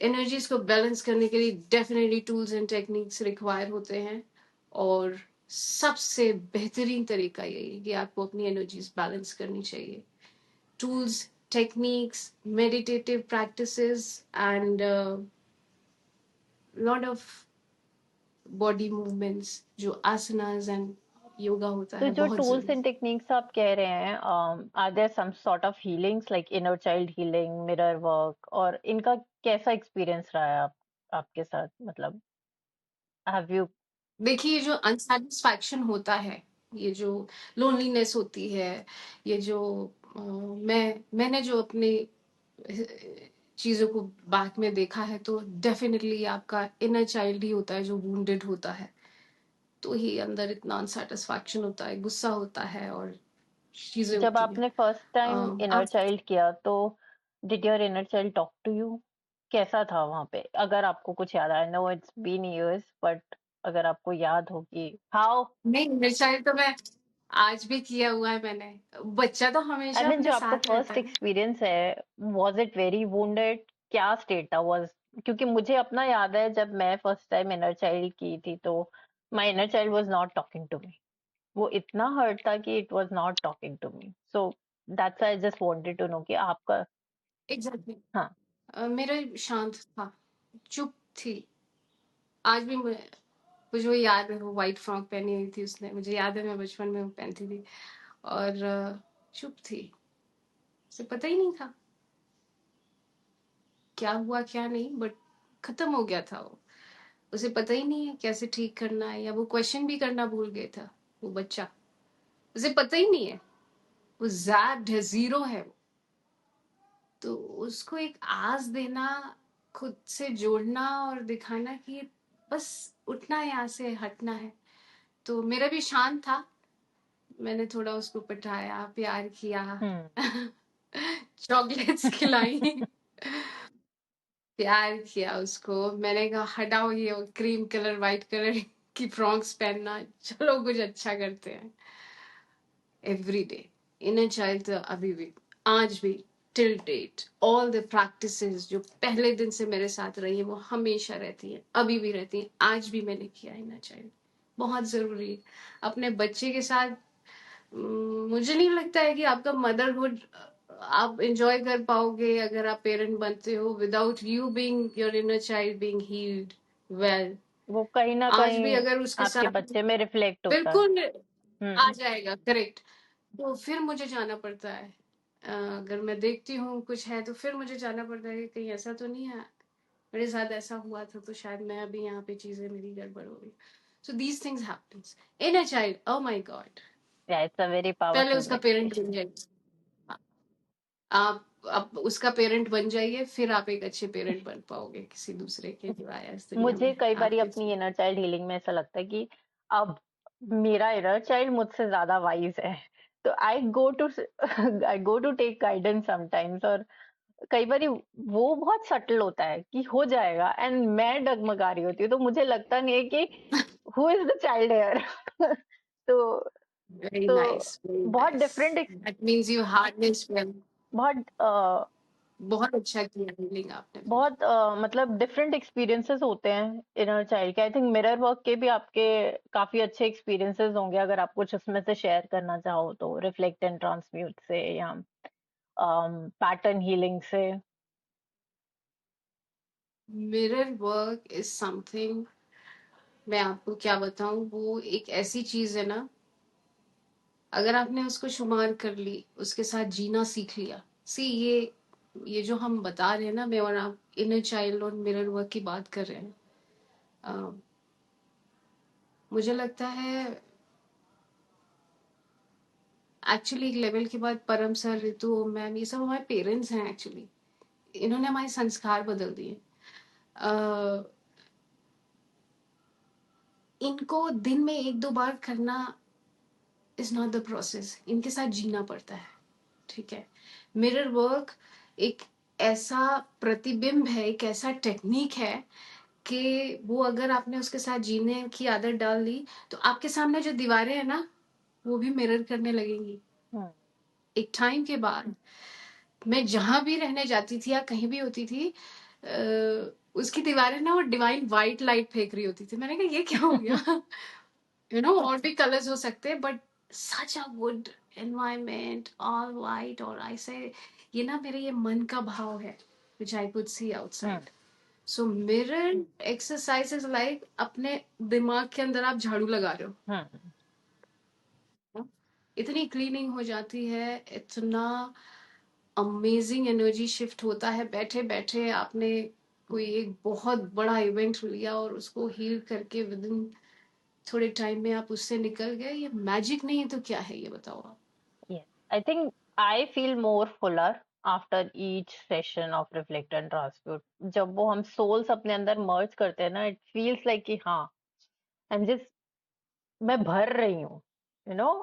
Energies को balance करने के लिए definitely tools and techniques require होते हैं, और सबसे बेहतरीन तरीका यही है कि आपको अपनी एनर्जीज बैलेंस करनी चाहिए. Tools, techniques, meditative practices, and lot of body movements, जो asanas and yoga होता तो है, जो बहुत टूल्स जरूरी. एंड टेक्निक्स आप कह रहे हैं, are there some sort of healings like inner child healing, mirror work, और इनका कैसा एक्सपीरियंस रहा है आपके साथ? मतलब हैव यू देखिए, जो अनसेटिस्फैक्शन होता है, ये जो लोनलीनेस होती है, ये जो मैंने जो अपने चीजों को बैक में देखा है, तो डेफिनेटली आपका इनर चाइल्ड ही होता है जो वुंडेड होता है. तो ही अंदर इतना अनसेटिस्फैक्शन होता है, गुस्सा होता है और चीजें जब होती हैं. आपने फर्स्ट टाइम इनर आप चाइल्ड किया तो did your inner child talk to you? कैसा था वहां पे, अगर आपको कुछ याद है? No it's been years, but अगर आपको याद हो कि हाउ, नहीं, मिर्चाई तो मैं आज भी किया हुआ है मैंने. बच्चा तो आई हमेशा मीन अपने जो आपका साथ रहता फर्स्ट है. एक्सपीरियंस है, वाज इट वेरी वुंडेड? क्या स्टेट था? वाज, क्योंकि मुझे अपना याद है जब मैं फर्स्ट टाइम इनर चाइल्ड की थी तो my inner child was not talking to me. वो इतना हर्ट था कि it was not talking to me. So that's I just wanted to know कि आपका. एग्जैक्टली. हाँ. मेरा शांत था, चुप थी. आज भी मुझे वो याद है, वो व्हाइट फ्रॉक पहनी हुई थी उसने, मुझे याद है मैं बचपन में वो पहनती थी. और चुप थी, उसे पता ही नहीं था क्या हुआ क्या नहीं, बट खत्म हो गया था वो. उसे पता ही नहीं है कैसे ठीक करना है, या वो क्वेश्चन भी करना भूल गया था. वो बच्चा, उसे पता ही नहीं है, वो जैप्ड है, जीरो है वो. तो उसको एक आस देना, खुद से जोड़ना और दिखाना कि बस उठना है, यहाँ से हटना है. तो मेरा भी शांत था. मैंने थोड़ा उसको पटाया, प्यार किया, हम्म. चॉकलेट्स खिलाई, प्यार किया उसको. मैंने कहा हटाओ ये क्रीम कलर व्हाइट कलर की फ्रॉक्स पहनना, चलो कुछ अच्छा करते हैं. एवरी डे इनर चाइल्ड अभी भी, आज भी, till date, all the practices जो पहले दिन से मेरे साथ रही है वो हमेशा रहती है, अभी भी रहती है. आज भी मैंने किया इनर चाइल्ड, बहुत जरूरी है अपने बच्चे के साथ. मुझे नहीं लगता है कि आपका मदरहुड आप एंजॉय कर पाओगे अगर आप पेरेंट बनते हो without you being your inner child being healed well. वो कहीं ना आज भी कहीं अगर उसके आपके साथ बच्चे में रिफ्लेक्ट होता है. बिल्कुल आ हम्म. जाएगा, करेक्ट. तो फिर मुझे जाना पड़ता है. अगर मैं देखती हूँ कुछ है तो फिर मुझे जाना पड़ता है कि कहीं ऐसा तो नहीं है, मेरे साथ ऐसा हुआ था तो शायद मैं अभी यहाँ पे चीजें मेरी गड़बड़ हो गई. So these things happens in a child. Oh my God. या इट्स अ वेरी पहले पावरफुल उसका पेरेंट मेडिटेशन. बन जाइए. आप उसका पेरेंट बन जाइए, फिर आप एक अच्छे पेरेंट बन पाओगे किसी दूसरे के जो आया इस दुनिया मुझे में कई बारी आपके अपनी थ्रू. इनर चाइल्ड हीलिंग में ऐसा लगता है कि अब मेरा इनर चाइल्ड मुझसे ज्यादा वाइज है. तो I go to take guidance sometimes. और कई बारी वो बहुत सटल होता है कि हो जाएगा एंड मैं डगमगा रही होती हूँ, तो मुझे लगता नहीं है कि who is the child here. तो वेरी तो नाइस, वेरी बहुत nice. Different, that means you hardness well. बहुत बहुत अच्छा किया हीलिंग आपने फिर. बहुत मतलब डिफरेंट एक्सपीरियंसेस होते हैं इनर चाइल्ड के. आई थिंक मिरर वर्क के भी आपके काफी अच्छे एक्सपीरियंसेस होंगे, अगर आप कुछ उसमें से शेयर करना चाहो तो, रिफ्लेक्ट एंड ट्रांसम्यूट से या पैटर्न हीलिंग से. मिरर वर्क इज समथिंग, मैं आपको क्या बताऊं, वो एक ऐसी चीज है ना, अगर आपने उसको शुमार कर ली, उसके साथ जीना सीख लिया. सी ये जो हम बता रहे हैं ना, मैं और आप इनर चाइल्ड और मिरर वर्क की बात कर रहे हैं. अ, मुझे लगता है एक्चुअली एक लेवल के बाद परम सर, ऋतु मैम, ये सब हमारे पेरेंट्स हैं एक्चुअली. इन्होंने हमारे संस्कार बदल दिए. अ, इनको दिन में एक दो बार करना इज नॉट द प्रोसेस, इनके साथ जीना पड़ता है. ठीक है. मिरर वर्क एक ऐसा प्रतिबिंब है, एक ऐसा टेक्निक है कि वो अगर आपने उसके साथ जीने की आदत डाल ली, तो आपके सामने जो दीवारें हैं ना, वो भी मिरर करने लगेंगी. हम्म. एक टाइम के बाद मैं जहां भी रहने जाती थी या कहीं भी होती थी, उसकी दीवारें ना वो डिवाइन व्हाइट लाइट फेंक रही होती थी। मैंने कहा ये क्या हो गया? और भी कलर्स हो सकते हैं, but such a good environment, all white. और आई से ये ना मेरे ये मन का भाव है, which I could see hmm outside. So mirror exercise is like अपने दिमाग के अंदर आप झाड़ू लगा रहे हम्म हो, इतनी क्लीनिंग हो जाती है, इतना अमेजिंग एनर्जी शिफ्ट होता है। बैठे बैठे आपने कोई एक बहुत बड़ा इवेंट लिया और उसको हील करके विद इन थोड़े टाइम में आप उससे निकल गए, ये मैजिक नहीं है तो क्या है, ये बताओ आप। Yes, I think I feel more fuller after each session of reflect and transmute. जब वो हम souls अपने अंदर merge करते हैं ना, it feels like कि हाँ, I'm just मैं भर रही हूँ, you know,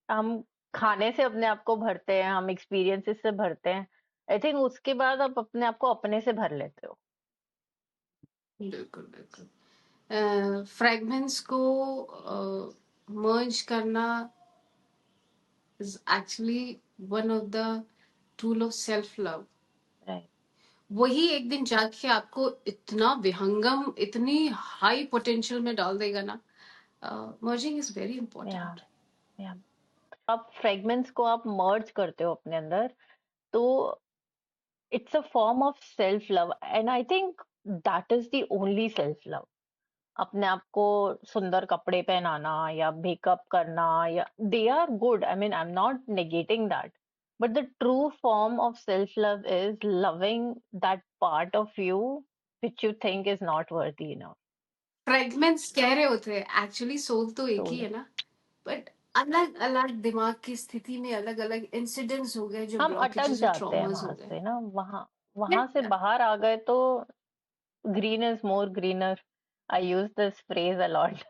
हम खाने से अपने आप को भरते हैं, हम experiences से भरते हैं। I think उसके बाद आप अपने आप को अपने से भर लेते हो। बिल्कुल बिल्कुल। फ्रेगमेंट्स को मर्ज करना is actually one of the tool of self love. Right. वही एक दिन जाके आपको इतना विहंगम, इतनी हाई पोटेंशियल में डाल देगा ना। Merging is very Yeah, important. yeah. आप fragments को आप merge करते हो अपने अंदर, तो it's a form of self love, and I think that is the only self love. अपने आप को सुंदर कपड़े पहनाना या मेकअप करना, या they are good, I mean I am not negating that, but the true form of self love is loving that part of you which you think is not worthy enough. Fragments कह रहे होते हैं, actually soul तो एक ही Soul. है ना, but अलग अलग दिमाग की स्थिति में अलग अलग इंसिडेंट्स हो गए, जो हम अटक ब्लॉकेजेस और जाते हैं ट्रॉमास हो वहां गए। से ना, वहां वहां से Yeah. बाहर आ गए तो green is more greener, I use this phrase allot.